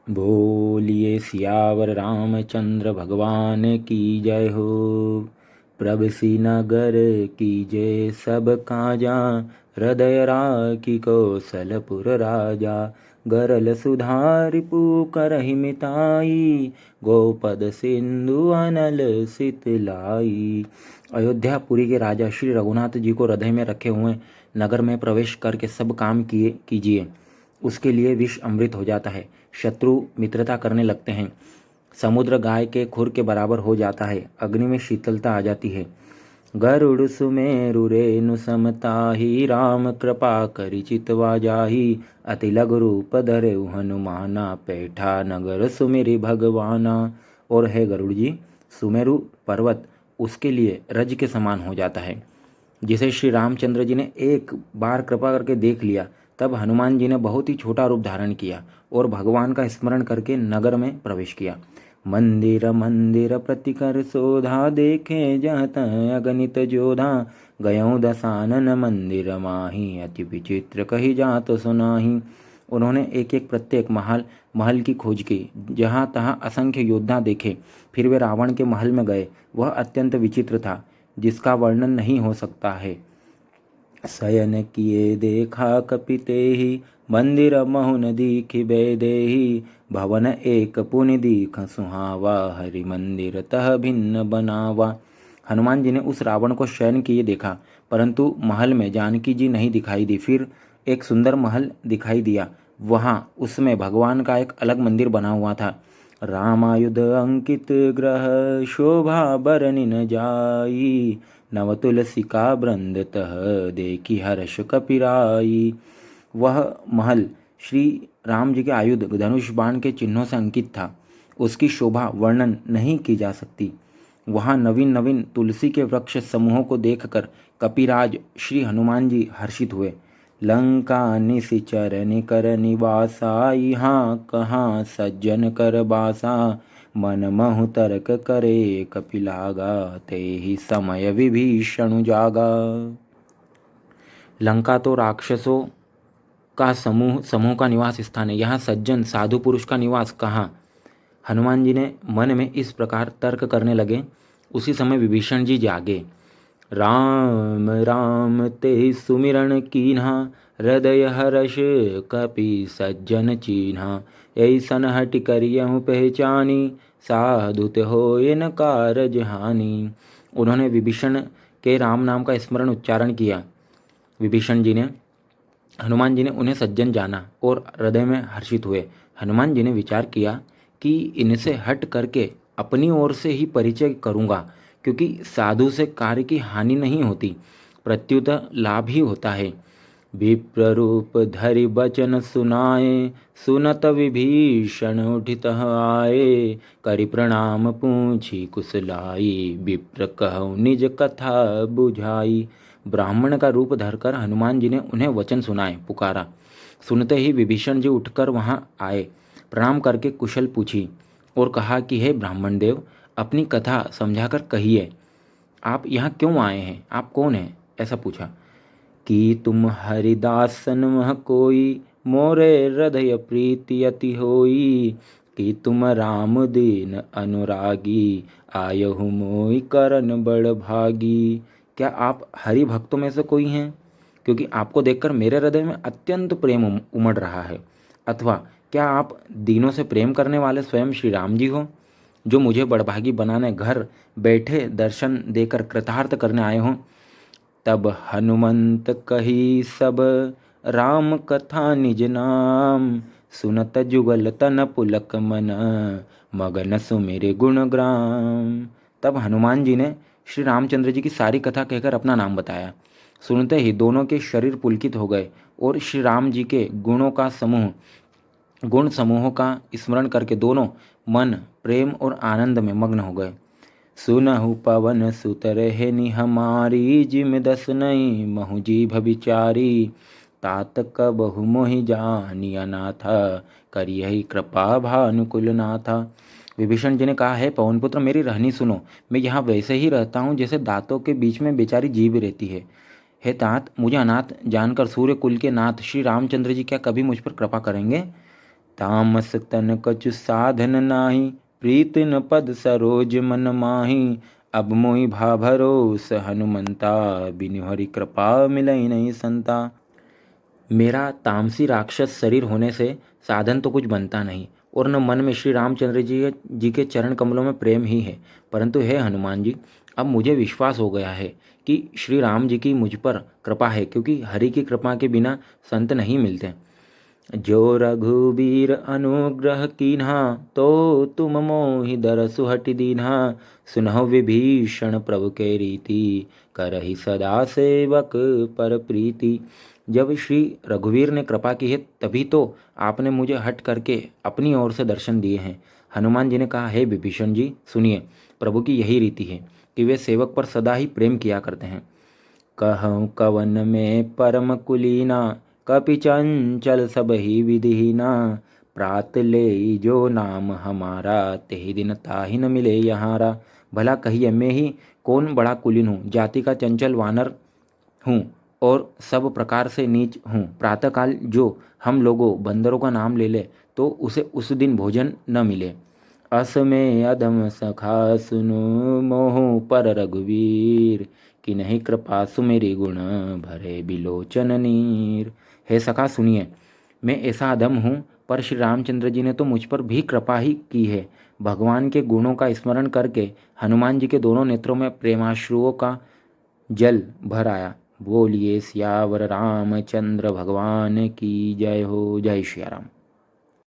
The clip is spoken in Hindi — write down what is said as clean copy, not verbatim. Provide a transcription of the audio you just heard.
बोलिए सियावर रामचंद्र भगवान की जय हो। प्रभसी नगर की जय सब काजा, हृदय राखी कौशलपुर राजा। गरल सुधारिपु करहि मिताई, गोपद सिंधु अनल सितलाई। अयोध्यापुरी के राजा श्री रघुनाथ जी को हृदय में रखे हुए नगर में प्रवेश करके सब काम कीजिए। उसके लिए विष अमृत हो जाता है, शत्रु मित्रता करने लगते हैं, समुद्र गाय के खुर के बराबर हो जाता है, अग्नि में शीतलता आ जाती है। गरुड़ सुमेरु रेणु समताही, राम कृपा करि चितवा जाही। अति लघु रूप धरेउ हनुमाना, पैठा नगर सुमिरि भगवाना। और है गरुड़ जी, सुमेरु पर्वत उसके लिए रज के समान हो जाता है। जिसे श्री रामचंद्र जी ने एक बार कृपा करके देख लिया, तब हनुमान जी ने बहुत ही छोटा रूप धारण किया और भगवान का स्मरण करके नगर में प्रवेश किया। मंदिर मंदिर प्रतिकर शोधा, देखे जहाँ तहाँ अगणित जोधा। गयों दसानन मंदिर माही, अति विचित्र कही जात सुनाही। उन्होंने एक एक प्रत्येक महल की खोज की, जहाँ तहाँ असंख्य योद्धा देखे। फिर वे रावण के महल में गए। वह अत्यंत विचित्र था, जिसका वर्णन नहीं हो सकता है। शयन किए देखा कपितेहि, मंदिर महुन दीखि बेदेहि। भवन एक पुनि दीख सुहावा, हरि मंदिर तह भिन्न बनावा। हनुमान जी ने उस रावण को शयन किए देखा, परंतु महल में जानकी जी नहीं दिखाई दी। फिर एक सुंदर महल दिखाई दिया, वहाँ उसमें भगवान का एक अलग मंदिर बना हुआ था। रामायुध अंकित ग्रह, शोभा बरनि न जाई। नव तुलसी का वृंद तह, देखी हर्ष कपिराई। वह महल श्री राम जी के आयुध धनुष बाण के चिन्हों से अंकित था। उसकी शोभा वर्णन नहीं की जा सकती। वहाँ नवीन नवीन तुलसी के वृक्ष समूहों को देखकर कपिराज श्री हनुमान जी हर्षित हुए। लंका निशिचर निकर निवासा, यहाँ कहाँ सज्जन कर बासा। मन महु तर्क करे कपिलागा, ते ही समय विभीषण जागा। लंका तो राक्षसों का समूह का निवास स्थान है, यहाँ सज्जन साधु पुरुष का निवास कहाँ। हनुमान जी ने मन में इस प्रकार तर्क करने लगे। उसी समय विभीषण जी जागे। राम राम ते सुमिरन कीन्हा, हृदय हर्ष कपि सज्जन चीन्हा। ऐसन हटि करियहु पहचानी, साधु ते होय न कारज हानि। उन्होंने विभीषण के राम नाम का स्मरण उच्चारण किया। विभीषण जी ने हनुमान जी ने उन्हें सज्जन जाना और हृदय में हर्षित हुए। हनुमान जी ने विचार किया कि इनसे हट करके अपनी ओर से ही परिचय करूँगा, क्योंकि साधु से कार्य की हानि नहीं होती, प्रत्युत लाभ ही होता है। विप्ररूप धरि बचन सुनाए, सुनत विभीषण उठित आए। करि प्रणाम पूछी कुशलाई, विप्र कहु निज कथा बुझाई। ब्राह्मण का रूप धरकर हनुमान जी ने उन्हें वचन सुनाए, पुकारा। सुनते ही विभीषण जी उठकर वहाँ आए, प्रणाम करके कुशल पूछी और कहा कि हे ब्राह्मण देव, अपनी कथा समझाकर कहिए, आप यहाँ क्यों आए हैं, आप कौन हैं? ऐसा पूछा। कि तुम हरिदासन मह कोई, मोरे हृदय प्रीति अति होई। कि तुम राम दीन अनुरागी, आयहु मोहि करन बड़ भागी। क्या आप हरि भक्तों में से कोई हैं? क्योंकि आपको देखकर मेरे हृदय में अत्यंत प्रेम उमड़ रहा है। अथवा क्या आप दीनों से प्रेम करने वाले स्वयं श्री राम जी हो, जो मुझे बड़भागी बनाने घर बैठे दर्शन देकर कृतार्थ करने आए हों? तब हनुमंत कही सब, राम कथा निज नाम। सुनत जुगल तन पुलक मन, मगन सुमिरे गुणग्राम। तब हनुमान जी ने श्री रामचंद्र जी की सारी कथा कहकर अपना नाम बताया। सुनते ही दोनों के शरीर पुलकित हो गए और श्री राम जी के गुण समूहों का स्मरण करके दोनों मन प्रेम और आनंद में मग्न हो गए। सुनहु पवन सुत रहेनि हमारी, जिम दस नहीं महु जीभ विचारी। तात कबहु मोहि जानि अनाथा, करियहि कृपा भानुकुल नाथा। विभीषण जी ने कहा, है पवनपुत्र, मेरी रहनी सुनो। मैं यहाँ वैसे ही रहता हूँ जैसे दांतों के बीच में बेचारी जीभ रहती है। हे तात, मुझे अनाथ जानकर सूर्य कुल के नाथ श्री रामचंद्र जी क्या कभी मुझ पर कृपा करेंगे? तामस तन कछु साधन नाही, प्रीत न पद सरोज मन माही। अब मोहि भा भरोस हनुमंता, बिनु हरि कृपा मिलई नहीं संता। मेरा तामसी राक्षस शरीर होने से साधन तो कुछ बनता नहीं, और न मन में श्री रामचंद्र जी के चरण कमलों में प्रेम ही है। परंतु हे हनुमान जी, अब मुझे विश्वास हो गया है कि श्री राम जी की मुझ पर कृपा है, क्योंकि हरि की कृपा के बिना संत नहीं मिलते। जो रघुबीर अनुग्रह कीन्हा, तो तुम मोहि दरसु हटि दीन्हा। सुनहु विभीषण प्रभु के रीति, करहि सदा सेवक पर प्रीति। जब श्री रघुवीर ने कृपा की है, तभी तो आपने मुझे हट करके अपनी ओर से दर्शन दिए हैं। हनुमान जी ने कहा, हे विभीषण जी, सुनिए, प्रभु की यही रीति है कि वे सेवक पर सदा ही प्रेम किया करते हैं। कहूँ कवन में परम कुलीना, कपि चंचल सब ही विधिहीना। प्रात ले जो नाम हमारा, तेहि दिन ताहि न मिले यहारा। भला कहिए, मैं ही कौन बड़ा कुलीन हूँ, जाति का चंचल वानर हूँ और सब प्रकार से नीच हूँ। प्रातःकाल जो हम लोगों बंदरों का नाम ले ले, तो उसे उस दिन भोजन न मिले। अस में अधम सखा सुनु, मोहु पर रघुवीर। कि नहीं कृपा सुमेरी गुण, भरे बिलोचन नीर। हे सखा सुनिए, मैं ऐसा अधम हूँ, पर श्री रामचंद्र जी ने तो मुझ पर भी कृपा ही की है। भगवान के गुणों का स्मरण करके हनुमान जी के दोनों नेत्रों में प्रेमाश्रुओं का जल भर आया। बोलिए सियावर रामचंद्र भगवान की जय हो। जय श्री राम।